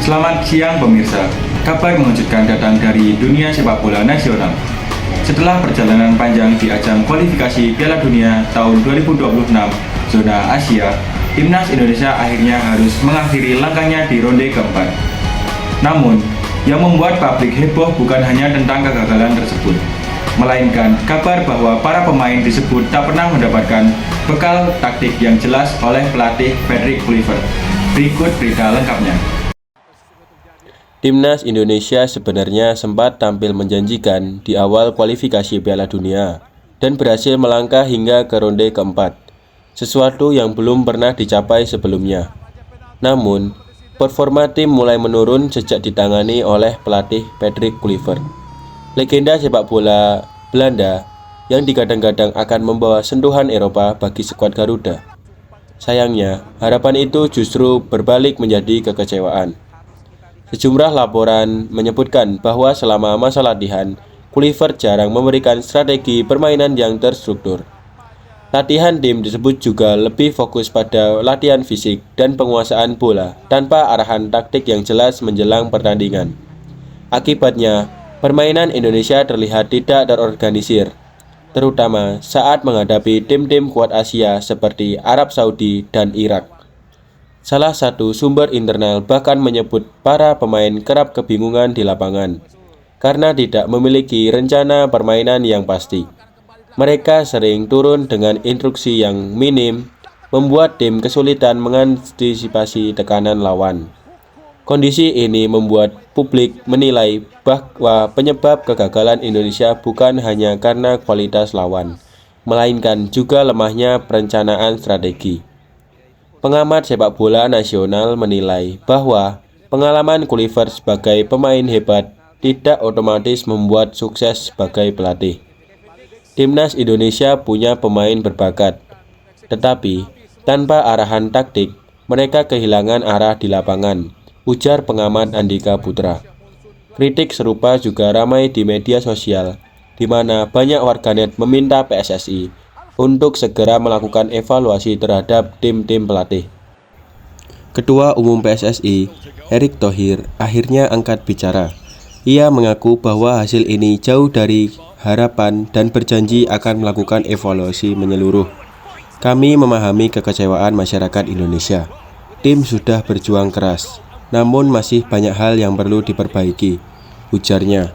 Selamat siang pemirsa. Kabar mengejutkan datang dari dunia sepak bola nasional. Setelah perjalanan panjang di ajang kualifikasi Piala Dunia tahun 2026 zona Asia, Timnas Indonesia akhirnya harus mengakhiri langkahnya di ronde keempat. Namun, yang membuat publik heboh bukan hanya tentang kegagalan tersebut, melainkan kabar bahwa para pemain disebut tak pernah mendapatkan bekal taktik yang jelas oleh pelatih Patrick Kluivert. Berikut berita lengkapnya. Timnas Indonesia sebenarnya sempat tampil menjanjikan di awal kualifikasi Piala Dunia dan berhasil melangkah hingga ke ronde keempat, sesuatu yang belum pernah dicapai sebelumnya. Namun, performa tim mulai menurun sejak ditangani oleh pelatih Patrick Kluivert, legenda sepak bola Belanda yang digadang-gadang akan membawa sentuhan Eropa bagi skuad Garuda. Sayangnya, harapan itu justru berbalik menjadi kekecewaan. Sejumlah laporan menyebutkan bahwa selama masa latihan, Kluivert jarang memberikan strategi permainan yang terstruktur. Latihan tim disebut juga lebih fokus pada latihan fisik dan penguasaan bola tanpa arahan taktik yang jelas menjelang pertandingan. Akibatnya, permainan Indonesia terlihat tidak terorganisir, terutama saat menghadapi tim-tim kuat Asia seperti Arab Saudi dan Irak. Salah satu sumber internal bahkan menyebut para pemain kerap kebingungan di lapangan karena tidak memiliki rencana permainan yang pasti. Mereka sering turun dengan instruksi yang minim, membuat tim kesulitan mengantisipasi tekanan lawan. Kondisi ini membuat publik menilai bahwa penyebab kegagalan Indonesia bukan hanya karena kualitas lawan, melainkan juga lemahnya perencanaan strategi. Pengamat sepak bola nasional menilai bahwa pengalaman Kluivert sebagai pemain hebat tidak otomatis membuat sukses sebagai pelatih. Timnas Indonesia punya pemain berbakat, tetapi tanpa arahan taktik, mereka kehilangan arah di lapangan, ujar pengamat Andika Putra. Kritik serupa juga ramai di media sosial, di mana banyak warganet meminta PSSI untuk segera melakukan evaluasi terhadap tim-tim pelatih. Ketua Umum PSSI, Erick Thohir, akhirnya angkat bicara. Ia mengaku bahwa hasil ini jauh dari harapan dan berjanji akan melakukan evaluasi menyeluruh. Kami memahami kekecewaan masyarakat Indonesia. Tim sudah berjuang keras, namun masih banyak hal yang perlu diperbaiki, ujarnya.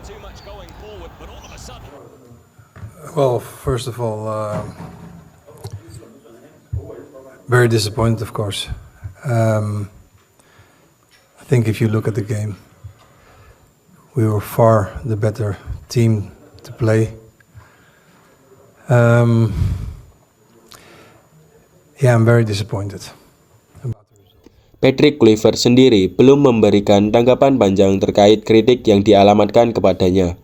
Well, first of all, very disappointed, of course. I think if you look at the game, we were far the better team to play. I'm very disappointed. Patrick Kluivert sendiri belum memberikan tanggapan panjang terkait kritik yang dialamatkan kepadanya.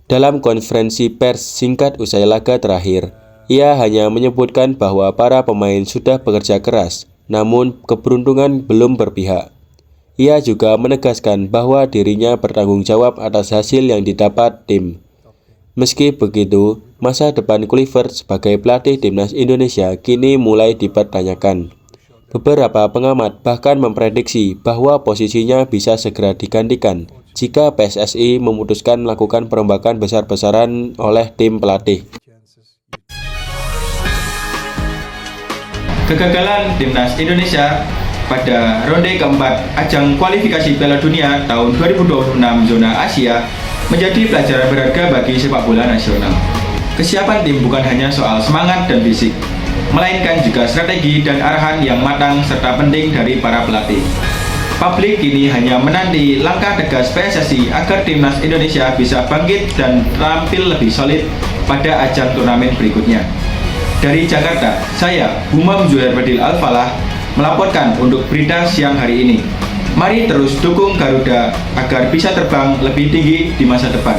Dalam konferensi pers singkat usai laga terakhir, ia hanya menyebutkan bahwa para pemain sudah bekerja keras, namun keberuntungan belum berpihak. Ia juga menegaskan bahwa dirinya bertanggung jawab atas hasil yang didapat tim. Meski begitu, masa depan Kluivert sebagai pelatih Timnas Indonesia kini mulai dipertanyakan. Beberapa pengamat bahkan memprediksi bahwa posisinya bisa segera digantikan jika PSSI memutuskan melakukan perombakan besar-besaran oleh tim pelatih. Kegagalan Timnas Indonesia pada ronde keempat ajang kualifikasi Piala Dunia tahun 2026 zona Asia menjadi pelajaran berharga bagi sepak bola nasional. Kesiapan tim bukan hanya soal semangat dan fisik, melainkan juga strategi dan arahan yang matang serta penting dari para pelatih. Publik kini hanya menanti langkah tegas PSSI agar Timnas Indonesia bisa bangkit dan tampil lebih solid pada ajang turnamen berikutnya. Dari Jakarta, saya Humam Zuhair Fadil Al-Falah melaporkan untuk berita siang hari ini. Mari terus dukung Garuda agar bisa terbang lebih tinggi di masa depan.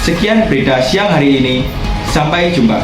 Sekian berita siang hari ini, sampai jumpa.